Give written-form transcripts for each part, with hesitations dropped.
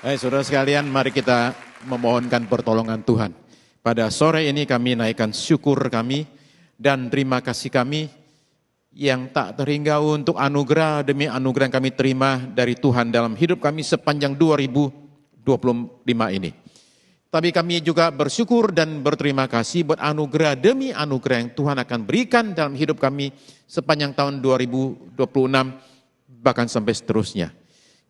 Hai saudara sekalian, mari kita memohonkan pertolongan Tuhan. Pada sore ini kami naikkan syukur kami dan terima kasih kami yang tak terhingga untuk anugerah demi anugerah yang kami terima dari Tuhan dalam hidup kami sepanjang 2025 ini. Tapi kami juga bersyukur dan berterima kasih buat anugerah demi anugerah yang Tuhan akan berikan dalam hidup kami sepanjang tahun 2026 bahkan sampai seterusnya.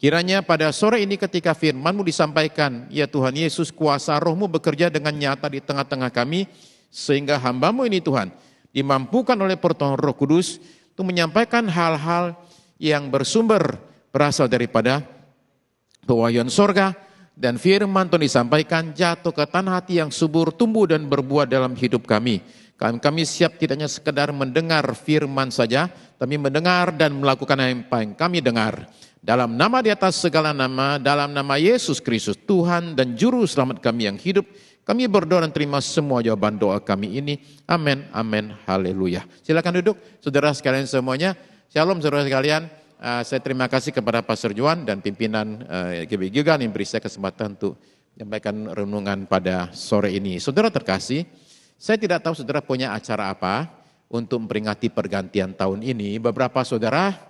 Kiranya pada sore ini ketika firman-Mu disampaikan, ya Tuhan Yesus, kuasa Roh-Mu bekerja dengan nyata di tengah-tengah kami, sehingga hamba-Mu ini Tuhan, dimampukan oleh pertolongan Roh Kudus, untuk menyampaikan hal-hal yang bersumber berasal daripada pewahyuan sorga, dan firman Tuhan disampaikan jatuh ke tanah hati yang subur, tumbuh dan berbuah dalam hidup kami. Kami siap tidak hanya sekedar mendengar firman saja, tapi mendengar dan melakukan apa yang kami dengar. Dalam nama di atas segala nama, dalam nama Yesus Kristus, Tuhan dan Juru Selamat kami yang hidup, kami berdoa dan terima semua jawaban doa kami ini. Amin, amin, haleluya. Silakan duduk, saudara sekalian semuanya. Shalom saudara sekalian, saya terima kasih kepada Pastor Juan dan pimpinan GB Gilgal yang beri saya kesempatan untuk menyampaikan renungan pada sore ini. Saudara terkasih, saya tidak tahu saudara punya acara apa untuk memperingati pergantian tahun ini. Beberapa saudara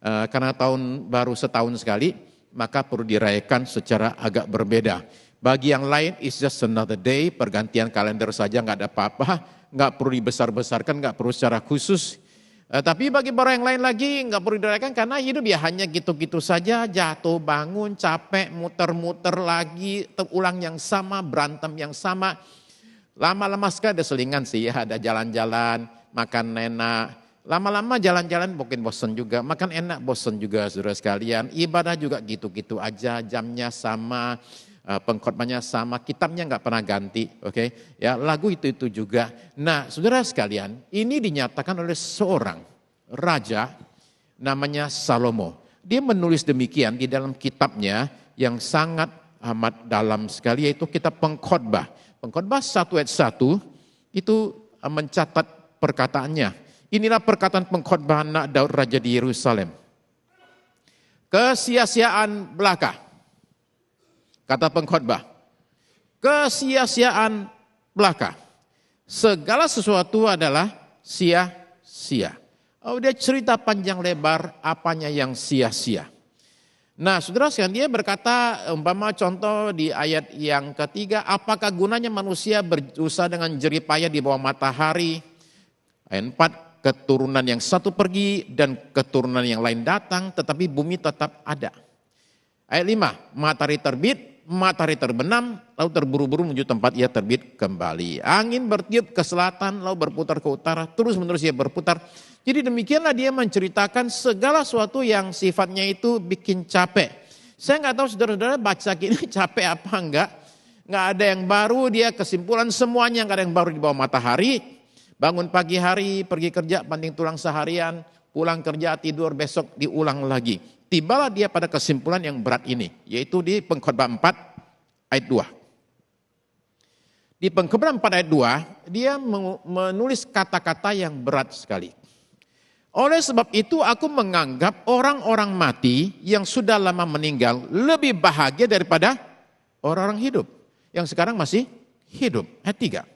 karena tahun baru setahun sekali, maka perlu dirayakan secara agak berbeda. Bagi yang lain, it's just another day, pergantian kalender saja, nggak ada apa-apa, nggak perlu dibesar-besarkan, nggak perlu secara khusus. Tapi bagi orang yang lain lagi, nggak perlu dirayakan karena hidup ya hanya gitu-gitu saja, jatuh, bangun, capek, muter-muter lagi, terulang yang sama, berantem yang sama. Lama-lama sekali ada selingan sih ya, ada jalan-jalan, makan enak. Lama-lama jalan-jalan mungkin bosan juga, makan enak bosan juga saudara sekalian. Ibadah juga gitu-gitu aja, jamnya sama, pengkhotbahnya sama, kitabnya nggak pernah ganti, oke? Ya lagu itu juga. Nah saudara sekalian, ini dinyatakan oleh seorang raja namanya Salomo. Dia menulis demikian di dalam kitabnya yang sangat amat dalam sekali, yaitu kitab Pengkhotbah. Pengkhotbah 1 ayat 1 itu mencatat perkataannya. Inilah perkataan pengkhotbah anak Daud Raja di Yerusalem. Kesia-siaan belaka. Kata pengkhotbah. Kesia-siaan belaka. Segala sesuatu adalah sia-sia. Oh, dia cerita panjang lebar apanya yang sia-sia. Nah, saudara sekalian, dia berkata, umpama contoh di ayat yang ketiga, apakah gunanya manusia berusaha dengan jerih payah di bawah matahari? Ayat 4, keturunan yang satu pergi dan keturunan yang lain datang, tetapi bumi tetap ada. Ayat 5, matahari terbit, matahari terbenam, lalu terburu-buru menuju tempat ia terbit kembali. Angin bertiup ke selatan, lalu berputar ke utara, terus menerus ia berputar. Jadi demikianlah dia menceritakan segala sesuatu yang sifatnya itu bikin capek. Saya nggak tahu saudara-saudara baca gini capek apa enggak. Nggak ada yang baru, dia kesimpulan semuanya nggak ada yang baru di bawah matahari. Bangun pagi hari, pergi kerja, banting tulang seharian, pulang kerja, tidur, besok diulang lagi. Tibalah dia pada kesimpulan yang berat ini, yaitu di Pengkhotbah 4 ayat 2. Di Pengkhotbah 4 ayat 2, dia menulis kata-kata yang berat sekali. Oleh sebab itu aku menganggap orang-orang mati yang sudah lama meninggal lebih bahagia daripada orang-orang hidup. Yang sekarang masih hidup. Ayat 3.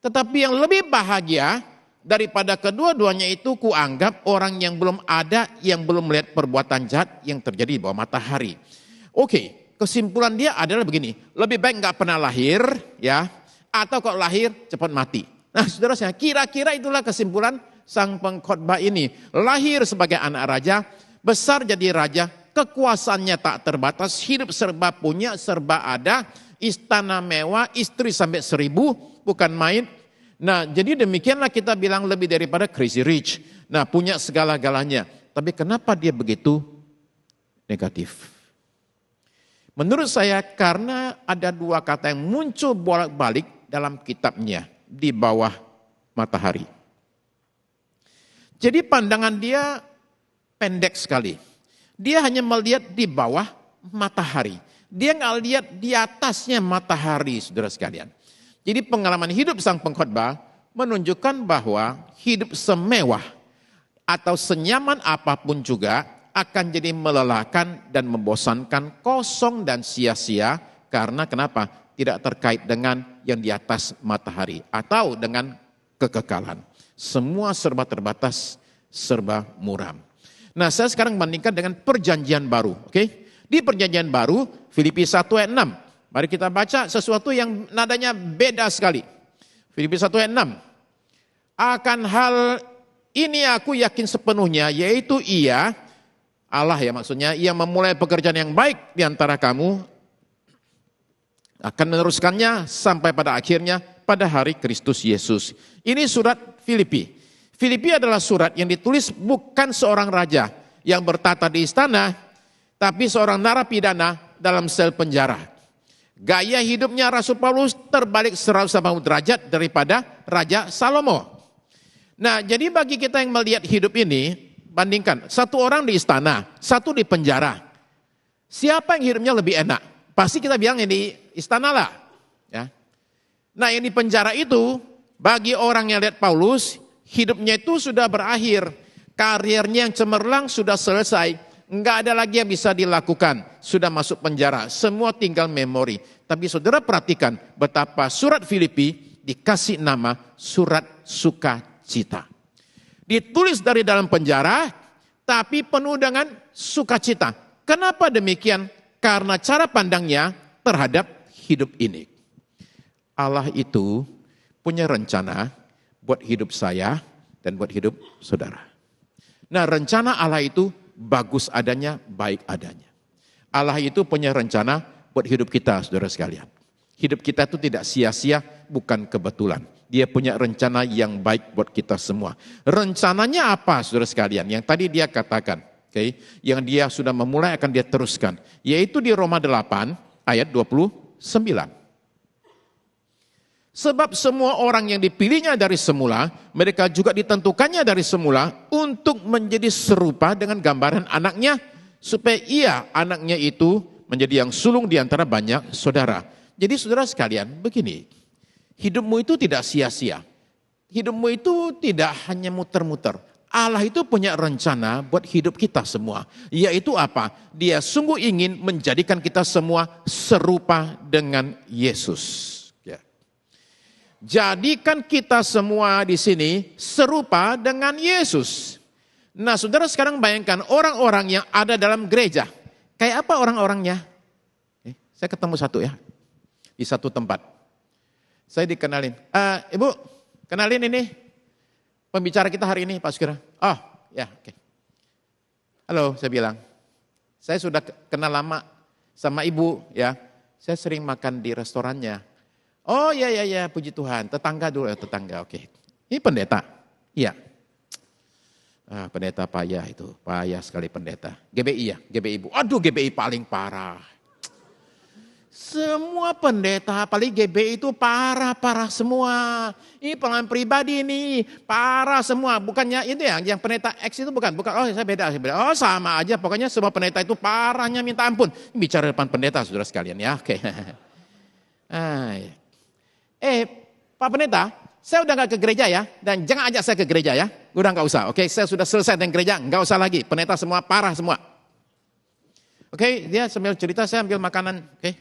Tetapi yang lebih bahagia daripada kedua-duanya itu kuanggap orang yang belum ada, yang belum melihat perbuatan jahat yang terjadi di bawah matahari. Oke, kesimpulan dia adalah begini, lebih baik nggak pernah lahir, ya, atau kalau lahir cepat mati. Nah saudara saya, kira-kira itulah kesimpulan sang pengkhotbah ini. Lahir sebagai anak raja, besar jadi raja, kekuasaannya tak terbatas, hidup serba punya, serba ada, istana mewah, istri sampai 1000, bukan main. Nah jadi demikianlah kita bilang lebih daripada crazy rich. Nah punya segala-galanya. Tapi kenapa dia begitu negatif? Menurut saya karena ada dua kata yang muncul bolak-balik dalam kitabnya. Di bawah matahari. Jadi pandangan dia pendek sekali. Dia hanya melihat di bawah matahari. Dia nggak lihat di atasnya matahari, saudara sekalian. Jadi pengalaman hidup sang pengkhotbah menunjukkan bahwa hidup semewah atau senyaman apapun juga akan jadi melelahkan dan membosankan, kosong dan sia-sia. Karena kenapa? Tidak terkait dengan yang di atas matahari atau dengan kekekalan. Semua serba terbatas, serba muram. Nah, saya sekarang bandingkan dengan perjanjian baru. Oke? Di perjanjian baru, Filipi 1 ayat 6. Mari kita baca sesuatu yang nadanya beda sekali. Filipi 1 ayat 6. Akan hal ini aku yakin sepenuhnya, yaitu Ia, Allah ya maksudnya, Ia memulai pekerjaan yang baik di antara kamu, akan meneruskannya sampai pada akhirnya pada hari Kristus Yesus. Ini surat Filipi. Filipi adalah surat yang ditulis bukan seorang raja yang bertata di istana, tapi seorang narapidana dalam sel penjara. Gaya hidupnya Rasul Paulus terbalik 180 derajat daripada Raja Salomo. Nah, jadi bagi kita yang melihat hidup ini, bandingkan satu orang di istana, satu di penjara. Siapa yang hidupnya lebih enak? Pasti kita bilang yang di istana lah. Ya. Nah, yang di penjara itu, bagi orang yang lihat Paulus, hidupnya itu sudah berakhir. Karirnya yang cemerlang sudah selesai. Enggak ada lagi yang bisa dilakukan. Sudah masuk penjara. Semua tinggal memori. Tapi saudara perhatikan betapa surat Filipi dikasih nama surat sukacita. Ditulis dari dalam penjara, tapi penuh dengan sukacita. Kenapa demikian? Karena cara pandangnya terhadap hidup ini. Allah itu punya rencana buat hidup saya dan buat hidup saudara. Nah, rencana Allah itu bagus adanya, baik adanya. Allah itu punya rencana buat hidup kita, saudara sekalian. Hidup kita itu tidak sia-sia, bukan kebetulan. Dia punya rencana yang baik buat kita semua. Rencananya apa, saudara sekalian? Yang tadi dia katakan, yang dia sudah memulai akan dia teruskan. Yaitu di Roma 8 ayat 29. Sebab semua orang yang dipilihnya dari semula, mereka juga ditentukannya dari semula untuk menjadi serupa dengan gambaran anaknya, supaya ia, anaknya itu, menjadi yang sulung di antara banyak saudara. Jadi saudara sekalian, begini, hidupmu itu tidak sia-sia. Hidupmu itu tidak hanya muter-muter. Allah itu punya rencana buat hidup kita semua. Yaitu apa? Dia sungguh ingin menjadikan kita semua serupa dengan Yesus. Jadikan kita semua di sini serupa dengan Yesus. Nah, saudara sekarang bayangkan orang-orang yang ada dalam gereja. Kayak apa orang-orangnya? Saya ketemu satu ya, di satu tempat. Saya dikenalin. Ibu, kenalin ini pembicara kita hari ini, Pak Sukira. Oh, ya, oke. Halo, saya bilang. Saya sudah kenal lama sama ibu ya. Saya sering makan di restorannya. Oh ya, puji Tuhan. Tetangga dulu ya, tetangga. Oke. Ini pendeta. Iya. Pendeta payah itu. Payah sekali pendeta. GBI ya, GBI ibu. Aduh, GBI paling parah. Semua pendeta, apalagi GBI itu parah semua. Ini pengalaman pribadi nih, parah semua. Bukannya itu ya, yang pendeta X itu bukan. Oh, saya beda. Oh, sama aja. Pokoknya semua pendeta itu parahnya minta ampun. Bicara depan pendeta, saudara sekalian ya. Oke. Ya. Pak Pendeta, saya udah gak ke gereja ya, dan jangan ajak saya ke gereja ya, udah gak usah, oke, saya sudah selesai dengan gereja, gak usah lagi, pendeta semua parah semua. Oke, dia sambil cerita, saya ambil makanan, oke.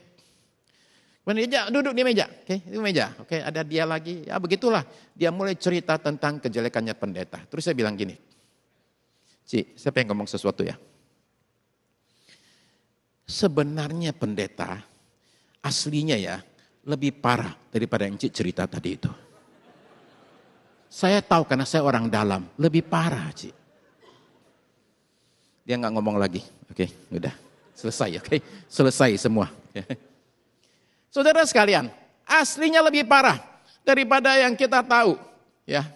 Meja, duduk di meja, oke, di meja, oke, ada dia lagi, ya begitulah, dia mulai cerita tentang kejelekannya pendeta. Terus saya bilang gini, Ci, saya pengen ngomong sesuatu ya. Sebenarnya pendeta, aslinya ya, lebih parah daripada yang Cik cerita tadi itu. Saya tahu karena saya orang dalam, lebih parah Cik. Dia nggak ngomong lagi, oke, udah selesai, oke, selesai semua. Saudara sekalian, aslinya lebih parah daripada yang kita tahu, ya.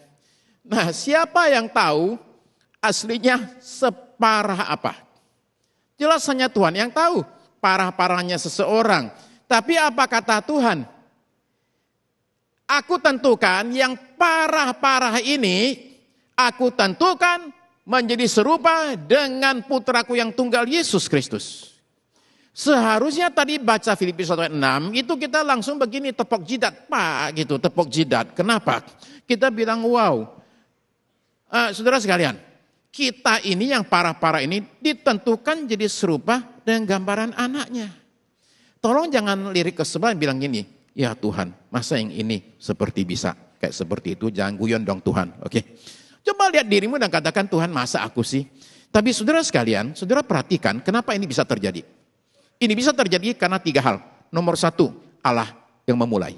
Nah, siapa yang tahu aslinya separah apa? Jelas hanya Tuhan yang tahu parah-parahnya seseorang. Tapi apa kata Tuhan? Aku tentukan yang parah-parah ini, aku tentukan menjadi serupa dengan putraku yang tunggal Yesus Kristus. Seharusnya tadi baca Filipi 1 ayat 6, itu kita langsung begini tepok jidat, Pak, gitu, tepok jidat. Kenapa? Kita bilang wow. Saudara sekalian, kita ini yang parah-parah ini ditentukan jadi serupa dengan gambaran anaknya. Tolong jangan lirik ke sebelah bilang gini, ya Tuhan, masa yang ini seperti bisa kayak seperti itu, jangan guyon dong Tuhan. Oke. Coba lihat dirimu dan katakan, Tuhan masa aku sih? Tapi saudara sekalian, saudara perhatikan kenapa ini bisa terjadi. Ini bisa terjadi karena 3 hal. Nomor 1, Allah yang memulai.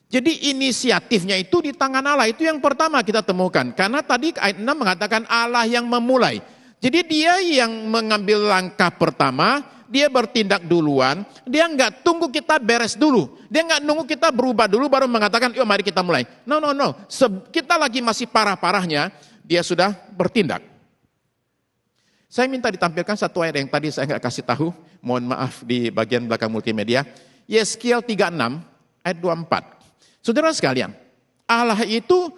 Jadi inisiatifnya itu di tangan Allah, itu yang pertama kita temukan. Karena tadi ayat 6 mengatakan Allah yang memulai. Jadi dia yang mengambil langkah pertama, dia bertindak duluan, dia nggak tunggu kita beres dulu. Dia nggak nunggu kita berubah dulu baru mengatakan, yuk mari kita mulai. No. Kita lagi masih parah-parahnya, dia sudah bertindak. Saya minta ditampilkan satu ayat yang tadi saya nggak kasih tahu, mohon maaf di bagian belakang multimedia. Yeskiel 36 ayat 24. Saudara sekalian, Allah itu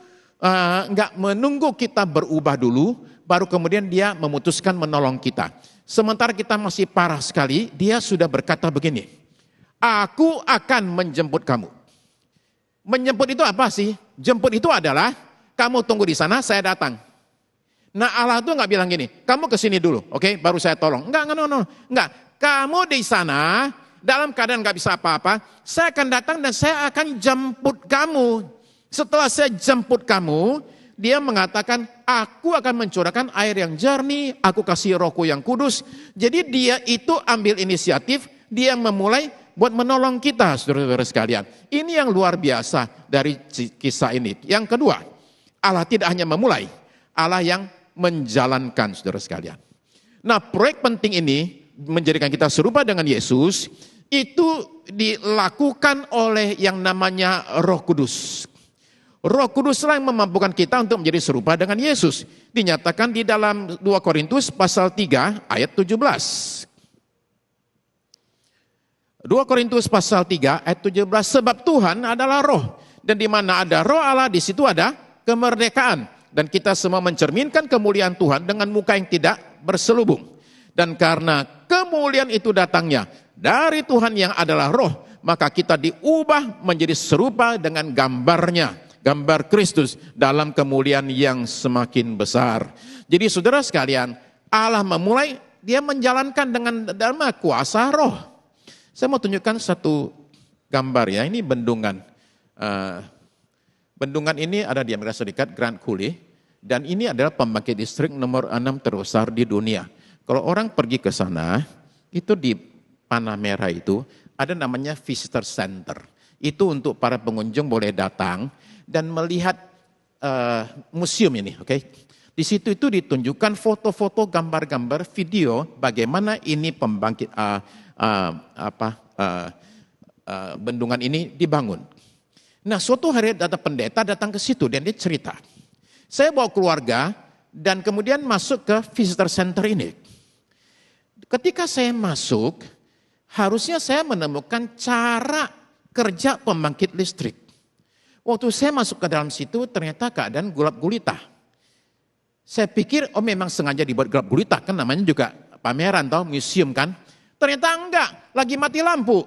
nggak menunggu kita berubah dulu, baru kemudian dia memutuskan menolong kita. Sementara kita masih parah sekali, dia sudah berkata begini, aku akan menjemput kamu. Menjemput itu apa sih? Jemput itu adalah, kamu tunggu di sana, saya datang. Nah Allah itu nggak bilang gini, kamu kesini dulu, oke, baru saya tolong. Enggak. Kamu di sana, dalam keadaan nggak bisa apa-apa, saya akan datang dan saya akan jemput kamu. Setelah saya jemput kamu, dia mengatakan, aku akan mencurahkan air yang jernih, aku kasih Rohku yang kudus. Jadi dia itu ambil inisiatif, dia memulai buat menolong kita, saudara-saudara sekalian. Ini yang luar biasa dari kisah ini. Yang kedua, Allah tidak hanya memulai, Allah yang menjalankan, saudara sekalian. Nah, proyek penting ini menjadikan kita serupa dengan Yesus, itu dilakukan oleh yang namanya Roh Kudus. Roh Kuduslah yang memampukan kita untuk menjadi serupa dengan Yesus. Dinyatakan di dalam 2 Korintus pasal 3 ayat 17. 2 Korintus pasal 3 ayat 17, sebab Tuhan adalah roh. Dan di mana ada roh Allah, di situ ada kemerdekaan. Dan kita semua mencerminkan kemuliaan Tuhan dengan muka yang tidak berselubung. Dan karena kemuliaan itu datangnya dari Tuhan yang adalah roh, maka kita diubah menjadi serupa dengan gambarnya. Gambar Kristus dalam kemuliaan yang semakin besar. Jadi saudara sekalian, Allah memulai, dia menjalankan dengan dalam kuasa roh. Saya mau tunjukkan satu gambar ya, ini bendungan. Bendungan ini ada di Amerika Serikat, Grand Coulee. Dan ini adalah pembangkit listrik nomor 6 terbesar di dunia. Kalau orang pergi ke sana, itu di Panah Merah itu ada namanya Visitor Center. Itu untuk para pengunjung boleh datang dan melihat museum ini, oke? Di situ itu ditunjukkan foto-foto, gambar-gambar, video bagaimana ini pembangkit bendungan ini dibangun. Nah, suatu hari ada pendeta datang ke situ dan dia cerita, saya bawa keluarga dan kemudian masuk ke visitor center ini. Ketika saya masuk, harusnya saya menemukan cara kerja pembangkit listrik. Waktu saya masuk ke dalam situ, ternyata keadaan gelap gulita. Saya pikir, memang sengaja dibuat gelap gulita, kan namanya juga pameran atau museum kan. Ternyata enggak, lagi mati lampu.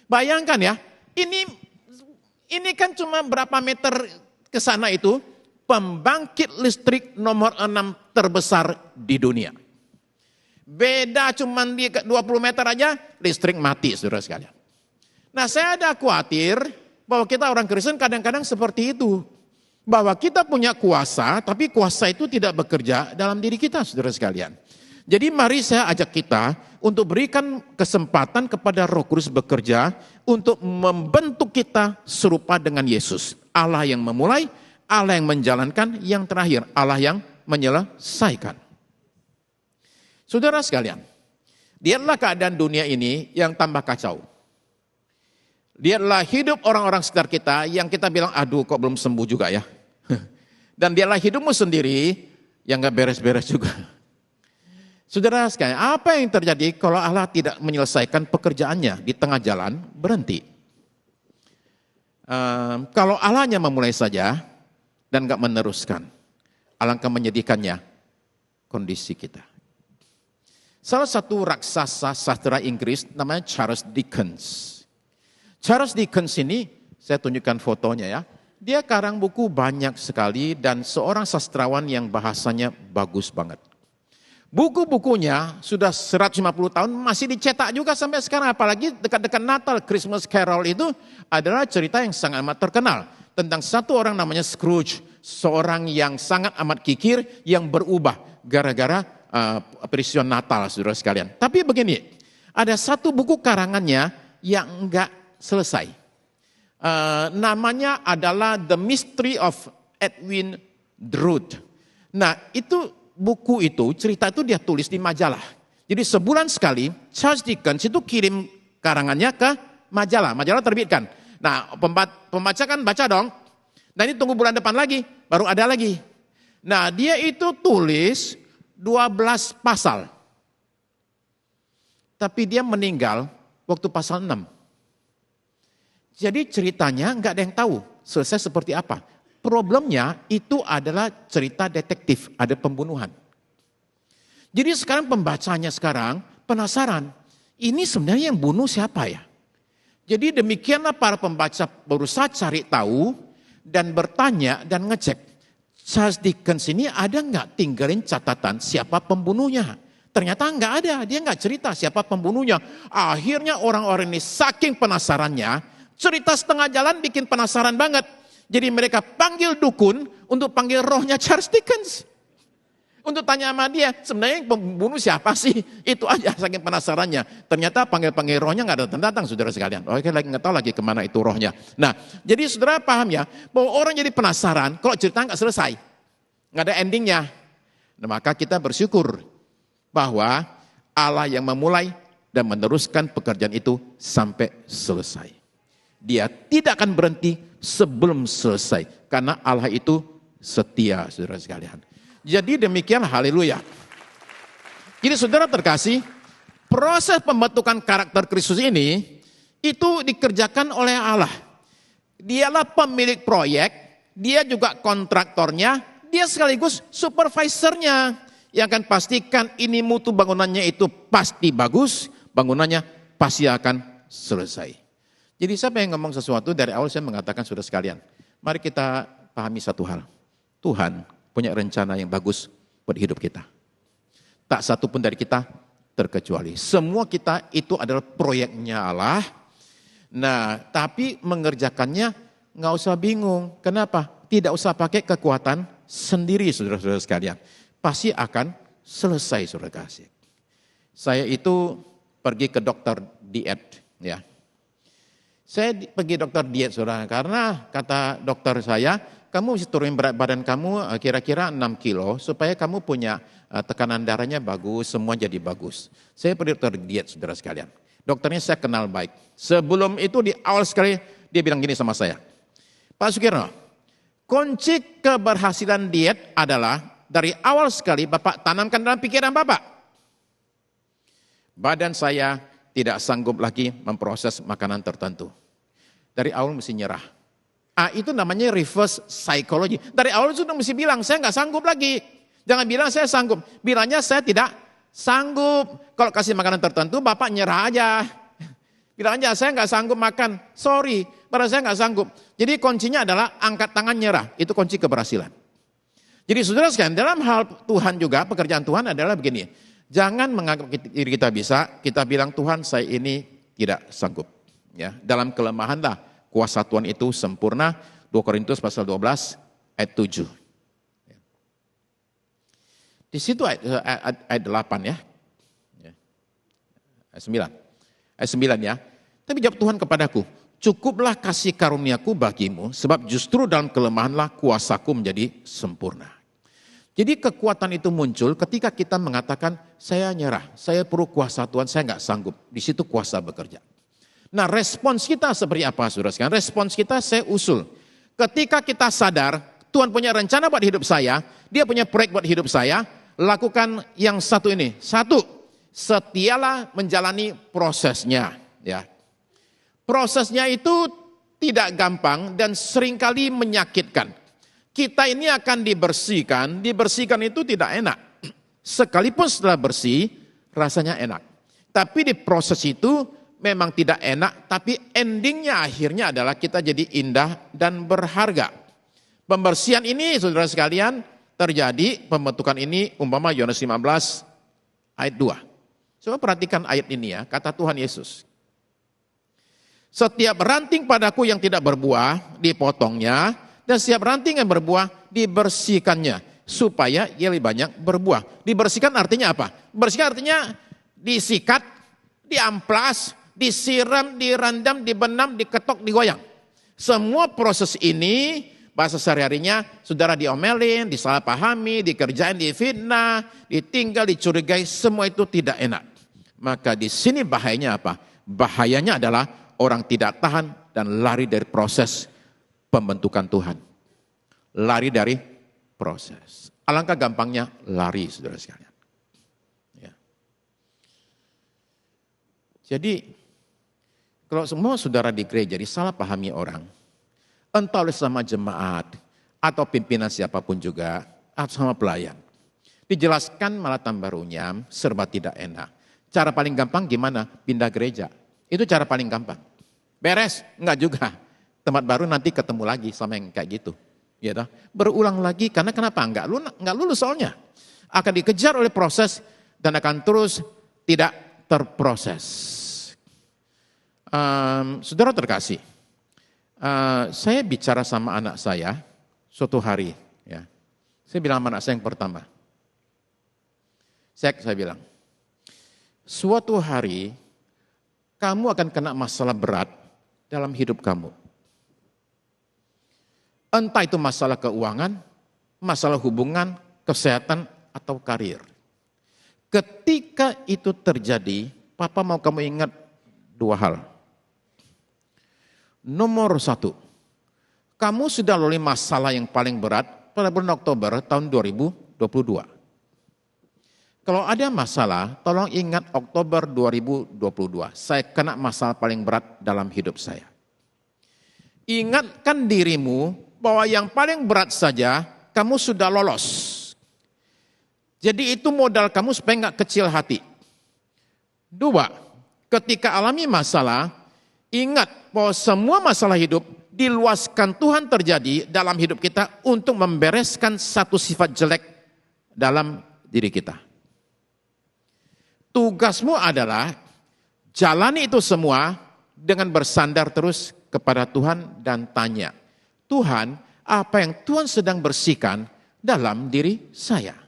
Bayangkan ya, ini kan cuma berapa meter ke sana itu, pembangkit listrik nomor 6 terbesar di dunia. Beda cuma di 20 meter aja, listrik mati, saudara sekalian. Nah, saya ada khawatir bahwa kita orang Kristen kadang-kadang seperti itu. Bahwa kita punya kuasa, tapi kuasa itu tidak bekerja dalam diri kita, saudara sekalian. Jadi mari saya ajak kita untuk berikan kesempatan kepada Roh Kudus bekerja untuk membentuk kita serupa dengan Yesus. Allah yang memulai, Allah yang menjalankan, yang terakhir Allah yang menyelesaikan. Saudara sekalian, lihatlah keadaan dunia ini yang tambah kacau. Lihatlah hidup orang-orang sekitar kita yang kita bilang, aduh kok belum sembuh juga ya. Dan lihatlah hidupmu sendiri yang gak beres-beres juga. Saudara sekalian, apa yang terjadi kalau Allah tidak menyelesaikan pekerjaannya di tengah jalan, berhenti. Kalau Allahnya memulai saja dan gak meneruskan, alangkah menyedihkannya kondisi kita. Salah satu raksasa sastra Inggris namanya Charles Dickens. Charles Dickens ini, saya tunjukkan fotonya ya. Dia karang buku banyak sekali dan seorang sastrawan yang bahasanya bagus banget. Buku-bukunya sudah 150 tahun masih dicetak juga sampai sekarang. Apalagi dekat-dekat Natal, Christmas Carol itu adalah cerita yang sangat amat terkenal. Tentang satu orang namanya Scrooge. Seorang yang sangat amat kikir yang berubah gara-gara peristiwa Natal, saudara sekalian. Tapi begini, ada satu buku karangannya yang enggak selesai. Namanya adalah The Mystery of Edwin Drood. Nah, itu buku itu, cerita itu dia tulis di majalah. Jadi sebulan sekali Charles Dickens itu kirim karangannya ke majalah terbitkan. Nah, pembaca kan baca dong. Nah, ini tunggu bulan depan lagi, baru ada lagi. Nah, dia itu tulis 12 pasal. Tapi dia meninggal waktu pasal 6. Jadi ceritanya nggak ada yang tahu selesai seperti apa. Problemnya itu adalah cerita detektif, ada pembunuhan. Jadi sekarang pembacanya sekarang penasaran, ini sebenarnya yang bunuh siapa ya? Jadi demikianlah para pembaca berusaha cari tahu dan bertanya dan ngecek. Charles Dickens ini ada nggak tinggalin catatan siapa pembunuhnya? Ternyata nggak ada, dia nggak cerita siapa pembunuhnya. Akhirnya orang-orang ini saking penasarannya, cerita setengah jalan bikin penasaran banget. Jadi mereka panggil dukun untuk panggil rohnya Charles Dickens. Untuk tanya sama dia, sebenarnya pembunuh siapa sih? Itu aja saking penasarannya. Ternyata panggil-panggil rohnya nggak datang-datang, saudara sekalian. Oke, lagi nggak tahu lagi kemana itu rohnya. Nah, jadi saudara paham ya, bahwa orang jadi penasaran kalau cerita nggak selesai. Nggak ada endingnya. Nah, maka kita bersyukur bahwa Allah yang memulai dan meneruskan pekerjaan itu sampai selesai. Dia tidak akan berhenti sebelum selesai. Karena Allah itu setia, saudara sekalian. Jadi demikian, haleluya. Jadi saudara terkasih, proses pembentukan karakter Kristus ini, itu dikerjakan oleh Allah. Dialah pemilik proyek, dia juga kontraktornya, dia sekaligus supervisornya. Yang akan pastikan ini mutu bangunannya itu pasti bagus, bangunannya pasti akan selesai. Jadi siapa yang ngomong sesuatu dari awal saya mengatakan saudara sekalian, mari kita pahami satu hal. Tuhan punya rencana yang bagus buat hidup kita. Tak satu pun dari kita terkecuali. Semua kita itu adalah proyeknya Allah. Nah, tapi mengerjakannya nggak usah bingung. Kenapa? Tidak usah pakai kekuatan sendiri, saudara-saudara sekalian. Pasti akan selesai, saudara kasih. Saya itu pergi ke dokter diet, ya. Saya pergi dokter diet, saudara, karena kata dokter saya, kamu mesti turunin berat badan kamu kira-kira 6 kilo supaya kamu punya tekanan darahnya bagus, semua jadi bagus. Saya pergi dokter diet, saudara sekalian. Dokternya saya kenal baik. Sebelum itu di awal sekali dia bilang gini sama saya, Pak Sukirno, kunci keberhasilan diet adalah dari awal sekali Bapak tanamkan dalam pikiran Bapak. Badan saya tidak sanggup lagi memproses makanan tertentu. Dari awal mesti nyerah. Itu namanya reverse psychology. Dari awal sudah mesti bilang, saya nggak sanggup lagi. Jangan bilang saya sanggup. Bilangnya saya tidak sanggup. Kalau kasih makanan tertentu, Bapak nyerah aja. Bilang aja, saya nggak sanggup makan. Sorry, padahal saya nggak sanggup. Jadi kuncinya adalah angkat tangan nyerah. Itu kunci keberhasilan. Jadi saudara sekalian, dalam hal Tuhan juga, pekerjaan Tuhan adalah begini. Jangan menganggap diri kita bisa, kita bilang Tuhan saya ini tidak sanggup. Ya, dalam kelemahanlah kuasa Tuhan itu sempurna. 2 Korintus pasal 12 ayat 7. Di situ ayat 8 ya. Ayat 9. Ayat 9 ya. Tapi jawab Tuhan kepadaku, cukuplah kasih karuniaku bagimu, sebab justru dalam kelemahanlah kuasaku menjadi sempurna. Jadi kekuatan itu muncul ketika kita mengatakan, saya nyerah, saya perlu kuasa Tuhan, saya nggak sanggup. Di situ kuasa bekerja. Nah, respons kita seperti apa, saudara sekalian? Respons kita saya usul. Ketika kita sadar Tuhan punya rencana buat hidup saya, Dia punya proyek buat hidup saya, lakukan yang satu ini. Satu, setialah menjalani prosesnya. Ya, prosesnya itu tidak gampang dan seringkali menyakitkan. Kita ini akan dibersihkan itu tidak enak. Sekalipun setelah bersih, rasanya enak. Tapi di proses itu memang tidak enak, tapi endingnya akhirnya adalah kita jadi indah dan berharga. Pembersihan ini saudara sekalian terjadi, pembentukan ini umpama Yohanes 15 ayat 2. Coba perhatikan ayat ini ya, kata Tuhan Yesus. Setiap ranting padaku yang tidak berbuah dipotongnya, dan setiap ranting yang berbuah dibersihkannya, supaya ia lebih banyak berbuah. Dibersihkan artinya apa? Bersihkan artinya disikat, diamplas, disiram, direndam, dibenam, diketok, digoyang. Semua proses ini bahasa sehari-harinya saudara diomelin, disalahpahami, dikerjain, difitnah, ditinggal, dicurigai, semua itu tidak enak. Maka di sini bahayanya apa? Bahayanya adalah orang tidak tahan dan lari dari proses pembentukan Tuhan. Lari dari proses. Alangkah gampangnya lari, saudara sekalian. Ya. Jadi, kalau semua saudara di gereja disalah pahami orang, entah oleh sama jemaat, atau pimpinan siapapun juga, atau sama pelayan. Dijelaskan malah tambah runyam, serba tidak enak. Cara paling gampang gimana? Pindah gereja. Itu cara paling gampang. Beres? Enggak juga. Tempat baru nanti ketemu lagi sama yang kayak gitu. Ya, berulang lagi karena kenapa? Enggak lulus soalnya. Akan dikejar oleh proses dan akan terus tidak terproses. Saudara terkasih, saya bicara sama anak saya suatu hari. Ya, saya bilang sama anak saya yang pertama. Saya bilang, suatu hari kamu akan kena masalah berat dalam hidup kamu. Entah itu masalah keuangan, masalah hubungan, kesehatan, atau karir. Ketika itu terjadi, Papa mau kamu ingat dua hal. Nomor satu, kamu sudah lalui masalah yang paling berat pada bulan Oktober tahun 2022. Kalau ada masalah, tolong ingat Oktober 2022. Saya kena masalah paling berat dalam hidup saya. Ingatkan dirimu bahwa yang paling berat saja kamu sudah lolos. Jadi itu modal kamu supaya nggak kecil hati. Dua, ketika alami masalah, ingat bahwa semua masalah hidup diluaskan Tuhan terjadi dalam hidup kita untuk membereskan satu sifat jelek dalam diri kita. Tugasmu adalah jalani itu semua dengan bersandar terus kepada Tuhan dan tanya, Tuhan, apa yang Tuhan sedang bersihkan dalam diri saya?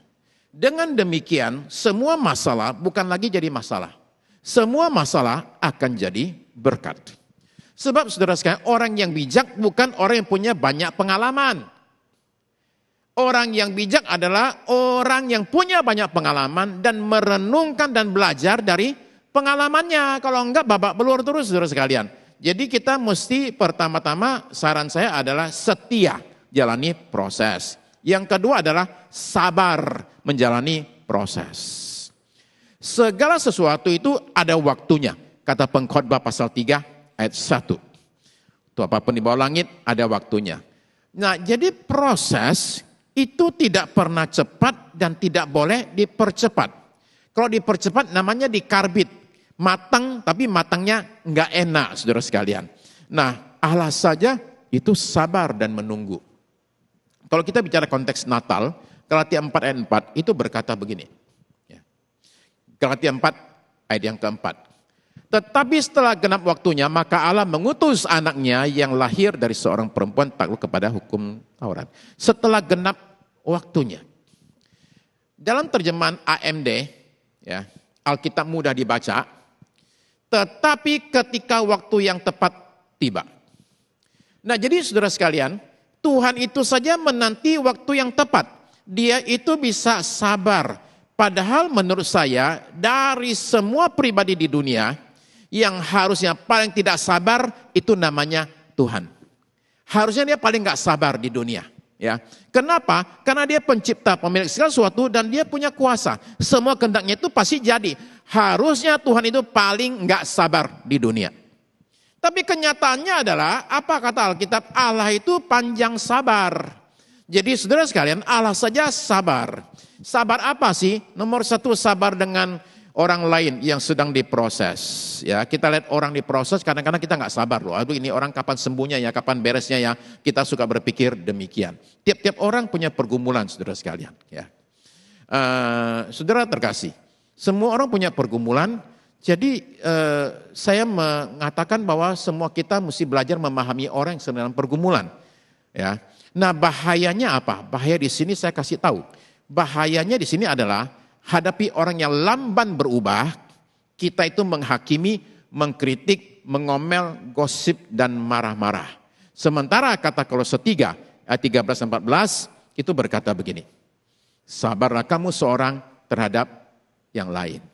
Dengan demikian, semua masalah bukan lagi jadi masalah. Semua masalah akan jadi berkat. Sebab saudara sekalian, orang yang bijak bukan orang yang punya banyak pengalaman. Orang yang bijak adalah orang yang punya banyak pengalaman dan merenungkan dan belajar dari pengalamannya. Kalau enggak babak belur terus saudara sekalian. Jadi kita mesti pertama-tama saran saya adalah setia jalani proses. Yang kedua adalah sabar menjalani proses. Segala sesuatu itu ada waktunya. Kata Pengkhotbah pasal 3 ayat 1. Itu apapun di bawah langit ada waktunya. Nah, jadi proses itu tidak pernah cepat dan tidak boleh dipercepat. Kalau dipercepat namanya dikarbit, matang tapi matangnya enggak enak saudara sekalian. Nah, Allah saja itu sabar dan menunggu. Kalau kita bicara konteks Natal, Galatia 4 ayat 4 itu berkata begini. Galatia 4 ayat yang keempat. Tetapi setelah genap waktunya, maka Allah mengutus anaknya yang lahir dari seorang perempuan takluk kepada hukum Taurat. Setelah genap waktunya. Dalam terjemahan AMD, ya, Alkitab mudah dibaca, tetapi ketika waktu yang tepat tiba. Nah, jadi saudara sekalian, Tuhan itu saja menanti waktu yang tepat. Dia itu bisa sabar. Padahal menurut saya, dari semua pribadi di dunia, yang harusnya paling tidak sabar, itu namanya Tuhan. Harusnya dia paling gak sabar di dunia. Ya, kenapa? Karena dia pencipta, pemilik segala sesuatu dan dia punya kuasa. Semua kehendaknya itu pasti jadi. Harusnya Tuhan itu paling enggak sabar di dunia. Tapi kenyataannya adalah apa kata Alkitab? Allah itu panjang sabar. Jadi saudara sekalian, Allah saja sabar. Sabar apa sih? Nomor satu, sabar dengan orang lain yang sedang diproses. Ya, kita lihat orang diproses, kadang-kadang kita nggak sabar loh. Aduh, ini orang kapan sembuhnya ya, kapan beresnya ya. Kita suka berpikir demikian. Tiap-tiap orang punya pergumulan, saudara sekalian. Ya, saudara terkasih, semua orang punya pergumulan. Jadi saya mengatakan bahwa semua kita mesti belajar memahami orang yang sedang dalam pergumulan. Ya, nah bahayanya apa? Bahaya di sini saya kasih tahu. Bahayanya di sini adalah hadapi orang yang lamban berubah, kita itu menghakimi, mengkritik, mengomel, gosip, dan marah-marah. Sementara kata Kolose 3, ayat 13-14, itu berkata begini, sabarlah kamu seorang terhadap yang lain.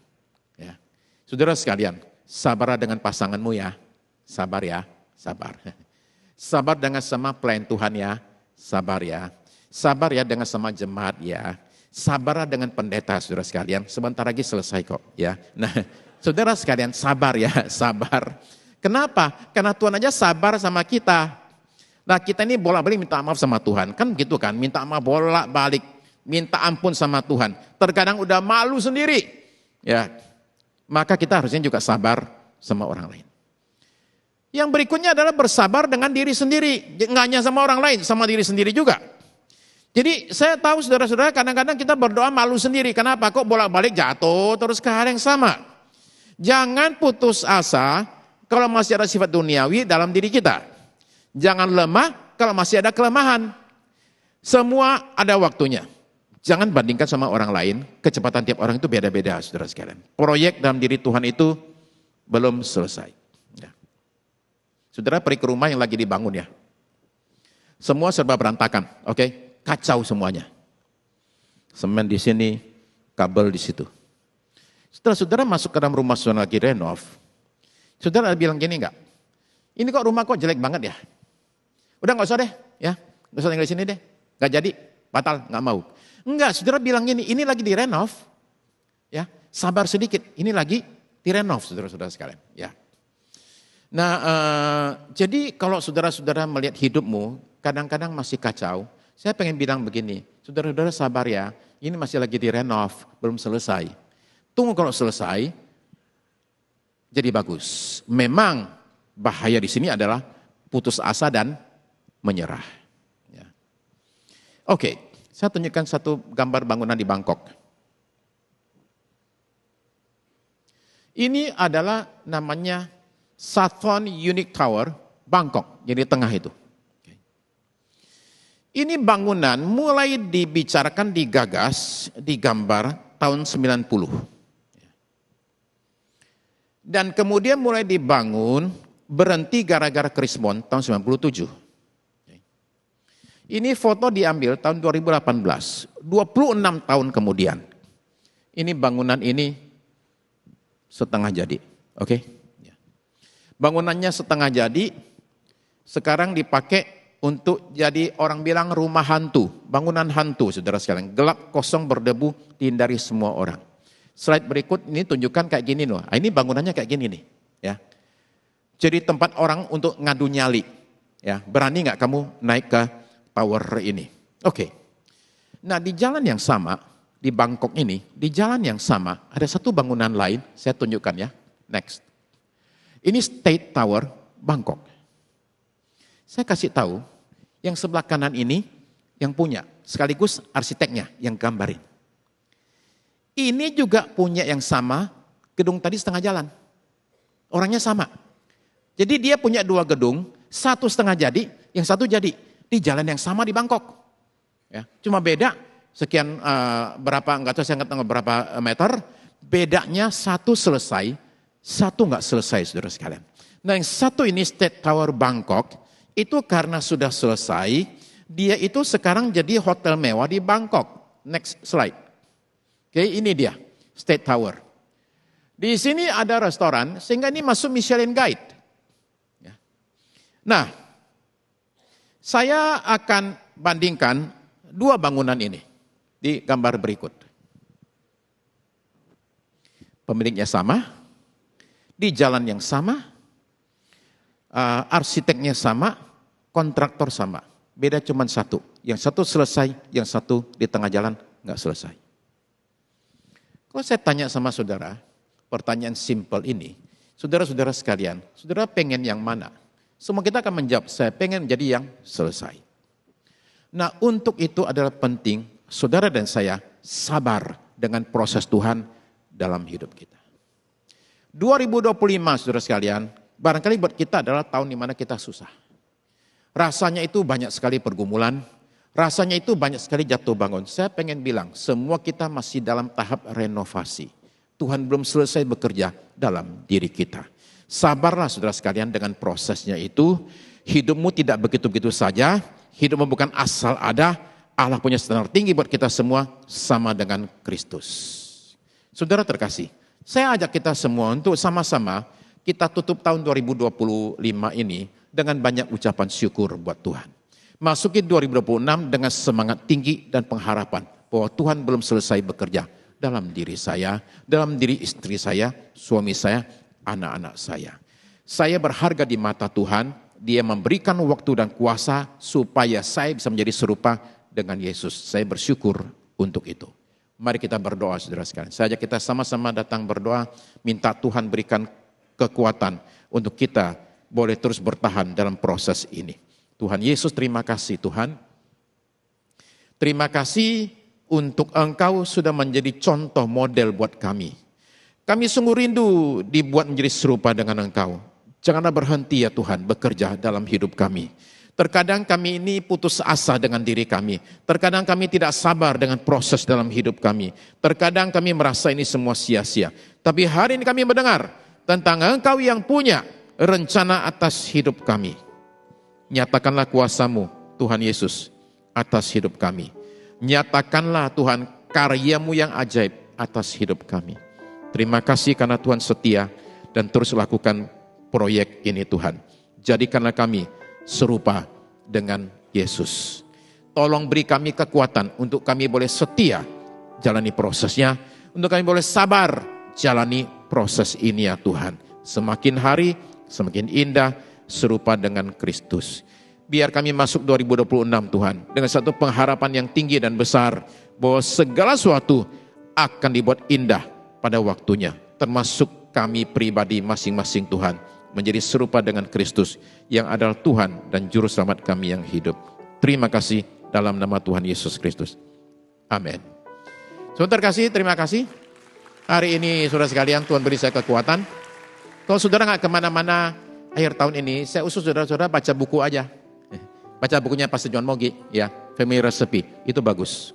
Ya. Saudara sekalian, sabarlah dengan pasanganmu ya, sabar ya, sabar. Sabar dengan sama pelayan Tuhan ya, sabar ya. Sabar ya dengan sama jemaat ya. Sabarlah dengan pendeta, saudara sekalian. Sebentar lagi selesai kok ya. Nah, saudara sekalian sabar ya, sabar. Kenapa? Karena Tuhan aja sabar sama kita. Nah, kita ini bolak-balik minta maaf sama Tuhan. Kan begitu kan? Minta maaf bolak-balik. Minta ampun sama Tuhan. Terkadang udah malu sendiri. Ya. Maka kita harusnya juga sabar sama orang lain. Yang berikutnya adalah bersabar dengan diri sendiri. Nggak hanya sama orang lain, sama diri sendiri juga. Jadi saya tahu saudara-saudara kadang-kadang kita berdoa malu sendiri. Kenapa? Kok bolak-balik jatuh terus ke hal yang sama. Jangan putus asa kalau masih ada sifat duniawi dalam diri kita. Jangan lemah kalau masih ada kelemahan. Semua ada waktunya. Jangan bandingkan sama orang lain. Kecepatan tiap orang itu beda-beda, saudara sekalian. Proyek dalam diri Tuhan itu belum selesai. Ya. Saudara pergi ke rumah yang lagi dibangun ya. Semua serba berantakan, oke? Kacau semuanya. Semen di sini, kabel di situ. Setelah saudara masuk ke dalam rumah saudara lagi renov, saudara bilang gini enggak? Ini kok rumah kok jelek banget ya? Udah nggak usah deh, ya, nggak usah tinggal di sini deh, nggak jadi, batal, nggak mau. Enggak, saudara bilang gini, ini lagi direnov, ya, sabar sedikit, ini lagi direnov, saudara-saudara sekalian, ya. Nah, jadi kalau saudara-saudara melihat hidupmu kadang-kadang masih kacau. Saya pengen bilang begini, saudara-saudara sabar ya, ini masih lagi direnov, belum selesai. Tunggu kalau selesai, jadi bagus. Memang bahaya di sini adalah putus asa dan menyerah. Ya. Oke, saya tunjukkan satu gambar bangunan di Bangkok. Ini adalah namanya Sathon Unique Tower, Bangkok, jadi tengah itu. Ini bangunan mulai dibicarakan, digagas, digambar tahun 90. Dan kemudian mulai dibangun, berhenti gara-gara Krismon tahun 97. Ini foto diambil tahun 2018, 26 tahun kemudian. Ini bangunan ini setengah jadi, oke? Bangunannya setengah jadi, sekarang dipakai untuk jadi orang bilang rumah hantu, bangunan hantu saudara sekalian, gelap, kosong, berdebu, dihindari semua orang. Slide berikut ini tunjukkan kayak gini loh, ini bangunannya kayak gini nih, ya. Jadi tempat orang untuk ngadu nyali, ya. Berani nggak kamu naik ke tower ini? Oke. Nah di jalan yang sama, di Bangkok ini, di jalan yang sama ada satu bangunan lain, saya tunjukkan ya, next. Ini State Tower Bangkok. Saya kasih tahu, yang sebelah kanan ini yang punya, sekaligus arsiteknya yang gambarin. Ini juga punya yang sama, gedung tadi setengah jalan. Orangnya sama. Jadi dia punya dua gedung, satu setengah jadi, yang satu jadi. Di jalan yang sama di Bangkok. Ya, cuma beda, sekian berapa, enggak tahu saya nggak tahu berapa meter, bedanya satu selesai, satu nggak selesai saudara sekalian. Nah yang satu ini State Tower Bangkok, itu karena sudah selesai, dia itu sekarang jadi hotel mewah di Bangkok. Next slide. Oke, ini dia, State Tower. Di sini ada restoran, sehingga ini masuk Michelin Guide. Ya. Nah, saya akan bandingkan dua bangunan ini di gambar berikut. Pemiliknya sama, di jalan yang sama, arsiteknya sama, kontraktor sama. Beda cuma satu. Yang satu selesai, yang satu di tengah jalan nggak selesai. Kalau saya tanya sama saudara, pertanyaan simpel ini, saudara-saudara sekalian, saudara pengen yang mana? Semua kita akan menjawab, saya pengen menjadi yang selesai. Nah, untuk itu adalah penting saudara dan saya sabar dengan proses Tuhan dalam hidup kita. 2025 saudara sekalian, barangkali buat kita adalah tahun di mana kita susah. Rasanya itu banyak sekali pergumulan, rasanya itu banyak sekali jatuh bangun. Saya pengen bilang, semua kita masih dalam tahap renovasi. Tuhan belum selesai bekerja dalam diri kita. Sabarlah saudara sekalian dengan prosesnya itu. Hidupmu tidak begitu-begitu saja, hidupmu bukan asal ada, Allah punya standar tinggi buat kita semua sama dengan Kristus. Saudara terkasih, saya ajak kita semua untuk sama-sama kita tutup tahun 2025 ini dengan banyak ucapan syukur buat Tuhan. Masuki 2026 dengan semangat tinggi dan pengharapan bahwa Tuhan belum selesai bekerja dalam diri saya, dalam diri istri saya, suami saya, anak-anak saya. Saya berharga di mata Tuhan, Dia memberikan waktu dan kuasa supaya saya bisa menjadi serupa dengan Yesus. Saya bersyukur untuk itu. Mari kita berdoa saudara sekalian. Saya ajak kita sama-sama datang berdoa, minta Tuhan berikan kekuatan untuk kita boleh terus bertahan dalam proses ini. Tuhan Yesus, terima kasih Tuhan. Terima kasih untuk Engkau sudah menjadi contoh model buat kami. Kami sungguh rindu dibuat menjadi serupa dengan Engkau. Janganlah berhenti ya Tuhan bekerja dalam hidup kami. Terkadang kami ini putus asa dengan diri kami. Terkadang kami tidak sabar dengan proses dalam hidup kami. Terkadang kami merasa ini semua sia-sia. Tapi hari ini kami mendengar tentang Engkau yang punya rencana atas hidup kami. Nyatakanlah kuasa-Mu, Tuhan Yesus, atas hidup kami. Nyatakanlah Tuhan karya-Mu yang ajaib atas hidup kami. Terima kasih karena Tuhan setia dan terus lakukan proyek ini Tuhan. Jadikanlah kami serupa dengan Yesus. Tolong beri kami kekuatan untuk kami boleh setia jalani prosesnya. Untuk kami boleh sabar jalani proses ini ya Tuhan. Semakin hari semakin indah serupa dengan Kristus. Biar kami masuk 2026 Tuhan dengan satu pengharapan yang tinggi dan besar bahwa segala sesuatu akan dibuat indah pada waktunya. Termasuk kami pribadi masing-masing Tuhan. Menjadi serupa dengan Kristus yang adalah Tuhan dan Juru Selamat kami yang hidup. Terima kasih dalam nama Tuhan Yesus Kristus. Amin. Saudara kasih, terima kasih. Hari ini saudara sekalian Tuhan beri saya kekuatan. Kalau saudara nggak kemana-mana akhir tahun ini, saya usul saudara-saudara baca buku aja. Baca bukunya Pastor John Mogi, ya, Family Recipe, itu bagus.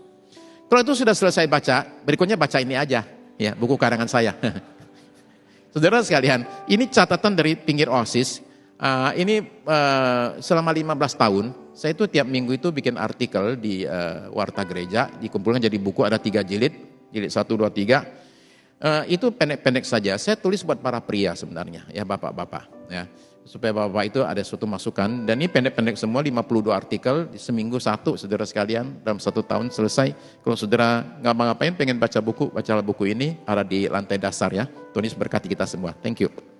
Kalau itu sudah selesai baca, berikutnya baca ini aja, ya, buku karangan saya. Saudara sekalian, ini catatan dari Pinggir Oasis. Ini selama 15 tahun, saya itu tiap minggu itu bikin artikel di Warta Gereja, dikumpulkan jadi buku, ada 3 jilid 1, 2, 3. Itu pendek-pendek saja, saya tulis buat para pria sebenarnya, ya bapak-bapak. Ya, supaya bapak itu ada suatu masukan, dan ini pendek-pendek semua, 52 artikel, seminggu 1, saudara sekalian, dalam 1 tahun selesai. Kalau saudara ngapa-ngapain pengen baca buku, bacalah buku ini, ada di lantai dasar ya. Tuhan Yesus berkati kita semua. Thank you.